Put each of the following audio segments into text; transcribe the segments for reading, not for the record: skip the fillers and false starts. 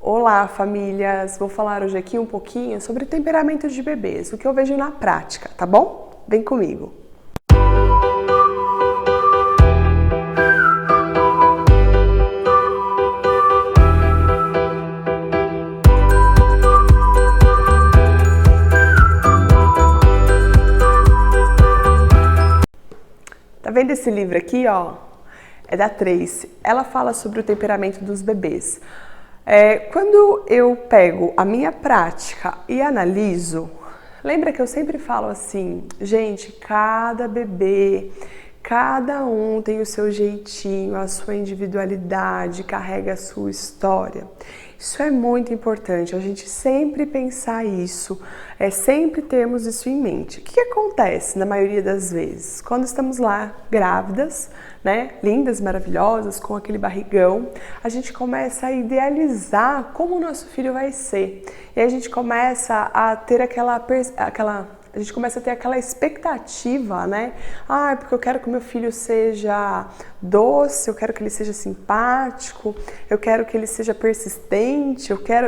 Olá, famílias! Vou falar hoje aqui um pouquinho sobre o temperamento de bebês, o que eu vejo na prática, tá bom? Vem comigo! Tá vendo esse livro aqui, ó? É da Tracy. Ela fala sobre o temperamento dos bebês. Quando eu pego a minha prática e analiso, lembra que eu sempre falo assim, gente, cada bebê, cada um tem o seu jeitinho, a sua individualidade, carrega a sua história. Isso é muito importante, a gente sempre pensar isso, sempre termos isso em mente. O que acontece na maioria das vezes? Quando estamos lá grávidas, né, lindas, maravilhosas, com aquele barrigão, a gente começa a idealizar como o nosso filho vai ser. E a gente começa a ter aquela expectativa, né? Porque eu quero que o meu filho seja doce, eu quero que ele seja simpático, eu quero que ele seja persistente,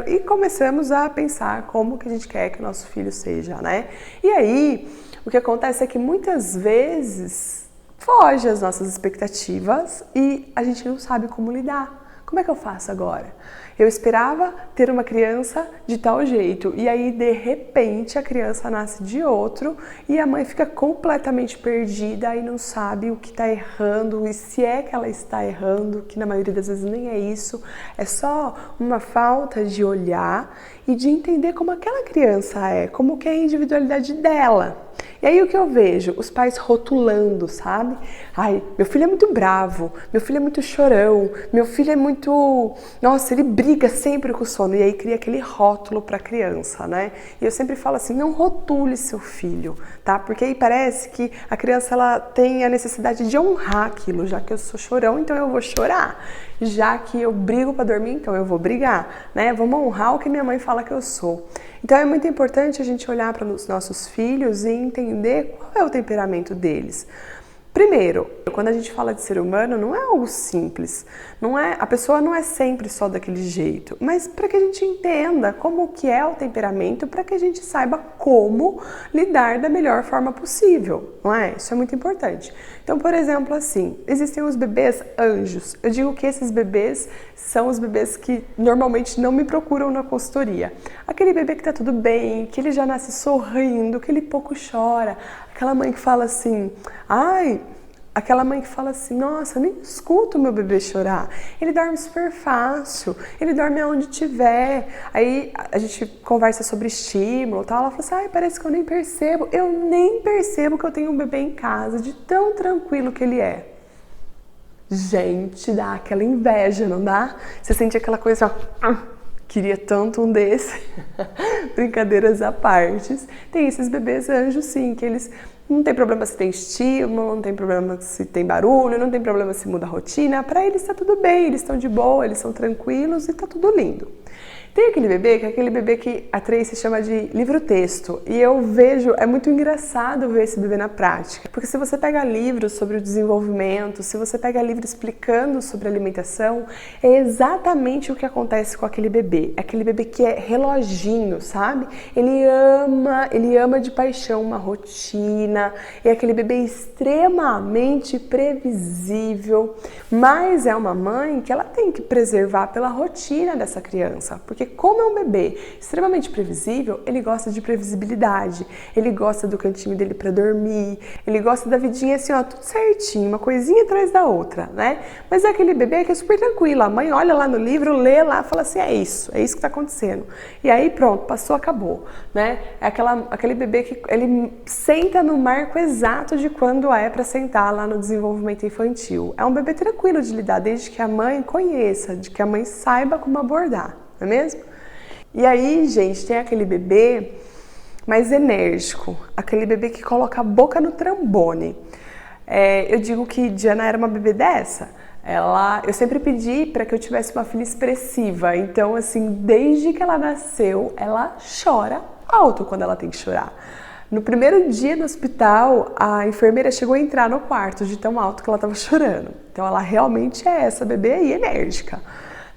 E começamos a pensar como que a gente quer que o nosso filho seja, né? E aí, o que acontece é que muitas vezes foge às nossas expectativas e a gente não sabe como lidar. Como é que eu faço agora? Eu esperava ter uma criança de tal jeito e aí de repente a criança nasce de outro e a mãe fica completamente perdida e não sabe o que está errando e se é que ela está errando, que na maioria das vezes nem é isso, é só uma falta de olhar e de entender como aquela criança é, como que é a individualidade dela. E aí o que eu vejo? Os pais rotulando, sabe? Meu filho é muito bravo, meu filho é muito chorão, meu filho é muito... Nossa, ele briga sempre com o sono. E aí cria aquele rótulo para a criança, né? E eu sempre falo assim, não rotule seu filho, tá? Porque aí parece que a criança ela tem a necessidade de honrar aquilo. Já que eu sou chorão, então eu vou chorar. Já que eu brigo para dormir, então eu vou brigar, né? Vamos honrar o que minha mãe fala que eu sou. Então é muito importante a gente olhar para os nossos filhos e entender qual é o temperamento deles. Primeiro, quando a gente fala de ser humano, não é algo simples, a pessoa não é sempre só daquele jeito, mas para que a gente entenda como que é o temperamento, para que a gente saiba como lidar da melhor forma possível, não é? Isso é muito importante. Então, por exemplo, assim, existem os bebês anjos. Eu digo que esses bebês são os bebês que normalmente não me procuram na consultoria. Aquele bebê que tá tudo bem, que ele já nasce sorrindo, que ele pouco chora, aquela mãe que fala assim, nossa, eu nem escuto meu bebê chorar. Ele dorme super fácil, ele dorme aonde tiver. Aí a gente conversa sobre estímulo e tal. Ela fala assim, parece que eu nem percebo. Eu nem percebo que eu tenho um bebê em casa, de tão tranquilo que ele é. Gente, dá aquela inveja, não dá? Você sente aquela coisa, queria tanto um desse. Brincadeiras à parte. Tem esses bebês anjos, sim, que eles não tem problema se tem estímulo, não tem problema se tem barulho, não tem problema se muda a rotina. Para eles está tudo bem, eles estão de boa, eles são tranquilos e está tudo lindo. Tem aquele bebê que é aquele bebê que a Tracy chama de livro-texto. E eu vejo, é muito engraçado ver esse bebê na prática. Porque se você pega livros sobre o desenvolvimento, se você pega livro explicando sobre alimentação, é exatamente o que acontece com aquele bebê. É aquele bebê que é reloginho, sabe? Ele ama de paixão uma rotina. É aquele bebê extremamente previsível. Mas é uma mãe que ela tem que preservar pela rotina dessa criança. Porque como é um bebê extremamente previsível, ele gosta de previsibilidade, ele gosta do cantinho dele para dormir, ele gosta da vidinha assim, ó, tudo certinho, uma coisinha atrás da outra, né? Mas é aquele bebê que é super tranquilo, a mãe olha lá no livro, lê lá, fala assim, é isso que tá acontecendo. E aí pronto, passou, acabou, né? É aquele bebê que ele senta no marco exato de quando é para sentar lá no desenvolvimento infantil. É um bebê tranquilo de lidar, desde que a mãe conheça, de que a mãe saiba como abordar. Não é mesmo? E aí, gente, tem aquele bebê mais enérgico, aquele bebê que coloca a boca no trombone. Eu digo que Diana era uma bebê dessa. Eu sempre pedi para que eu tivesse uma filha expressiva. Então, assim, desde que ela nasceu, ela chora alto quando ela tem que chorar. No primeiro dia no hospital, a enfermeira chegou a entrar no quarto de tão alto que ela estava chorando. Então, ela realmente é essa bebê aí enérgica.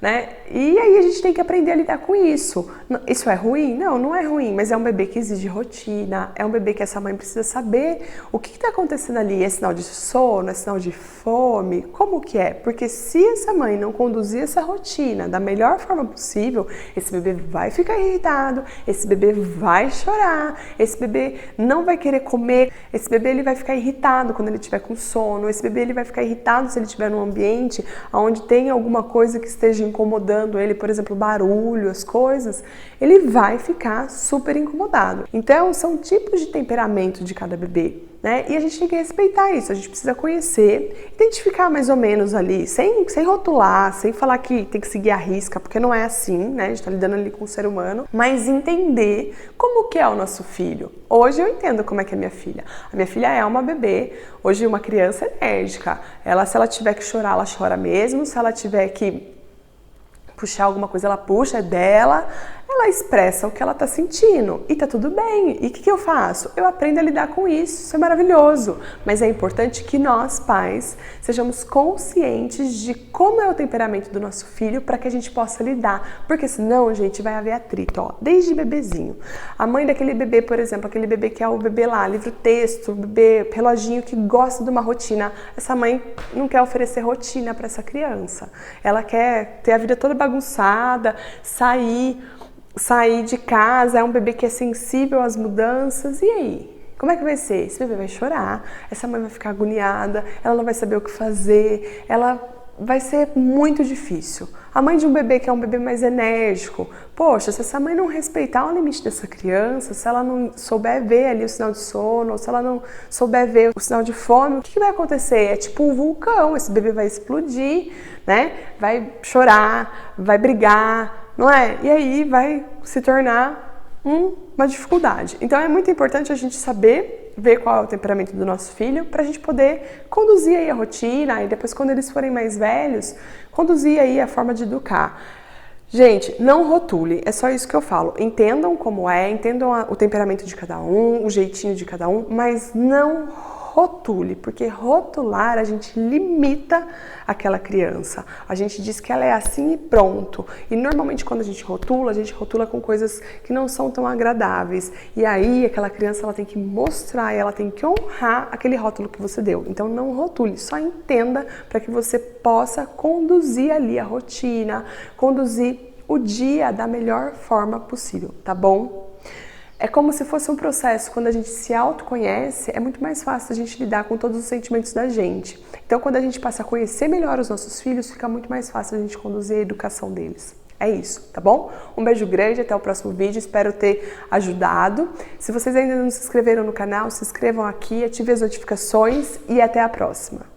né? E aí a gente tem que aprender a lidar com isso. Isso é ruim? Não, não é ruim, mas é um bebê que exige rotina, é um bebê que essa mãe precisa saber o que está acontecendo ali. É sinal de sono, é sinal de fome? Como que é? Porque se essa mãe não conduzir essa rotina da melhor forma possível, esse bebê vai ficar irritado, esse bebê vai chorar, esse bebê não vai querer comer, esse bebê ele vai ficar irritado quando ele estiver com sono, esse bebê ele vai ficar irritado se ele estiver num ambiente onde tem alguma coisa que esteja incomodando ele, por exemplo, barulho, as coisas, ele vai ficar super incomodado. Então, são tipos de temperamento de cada bebê, né? E a gente tem que respeitar isso, a gente precisa conhecer, identificar mais ou menos ali, sem rotular, sem falar que tem que seguir a risca, porque não é assim, né? A gente tá lidando ali com o ser humano, mas entender como que é o nosso filho. Hoje eu entendo como é que é a minha filha. A minha filha é uma bebê, hoje uma criança enérgica. Ela, se ela tiver que chorar, ela chora mesmo, se ela tiver que puxar alguma coisa, ela puxa, é dela, ela expressa o que ela tá sentindo e tá tudo bem. E o que eu faço? Eu aprendo a lidar com isso é maravilhoso. Mas é importante que nós, pais, sejamos conscientes de como é o temperamento do nosso filho para que a gente possa lidar. Porque senão, gente, vai haver atrito, ó, desde bebezinho. A mãe daquele bebê, por exemplo, aquele bebê que é o bebê lá, livro-texto, bebê reloginho que gosta de uma rotina. Essa mãe não quer oferecer rotina para essa criança. Ela quer ter a vida toda bagunçada, sair de casa, é um bebê que é sensível às mudanças, e aí? Como é que vai ser? Esse bebê vai chorar, essa mãe vai ficar agoniada, ela não vai saber o que fazer, vai ser muito difícil. A mãe de um bebê que é um bebê mais enérgico, poxa, se essa mãe não respeitar o limite dessa criança, se ela não souber ver ali o sinal de sono, ou se ela não souber ver o sinal de fome, o que vai acontecer? É tipo um vulcão, esse bebê vai explodir, né? Vai chorar, vai brigar, não é? E aí vai se tornar uma dificuldade. Então é muito importante a gente saber, ver qual é o temperamento do nosso filho, para a gente poder conduzir aí a rotina e depois, quando eles forem mais velhos, conduzir aí a forma de educar. Gente, não rotule, é só isso que eu falo. Entendam como é, entendam o temperamento de cada um, o jeitinho de cada um, mas não rotule, porque rotular a gente limita aquela criança. A gente diz que ela é assim e pronto. E normalmente quando a gente rotula com coisas que não são tão agradáveis. E aí aquela criança ela tem que mostrar, ela tem que honrar aquele rótulo que você deu. Então não rotule, só entenda para que você possa conduzir ali a rotina, conduzir o dia da melhor forma possível, tá bom? É como se fosse um processo, quando a gente se autoconhece, é muito mais fácil a gente lidar com todos os sentimentos da gente. Então, quando a gente passa a conhecer melhor os nossos filhos, fica muito mais fácil a gente conduzir a educação deles. É isso, tá bom? Um beijo grande, até o próximo vídeo, espero ter ajudado. Se vocês ainda não se inscreveram no canal, se inscrevam aqui, ativem as notificações e até a próxima.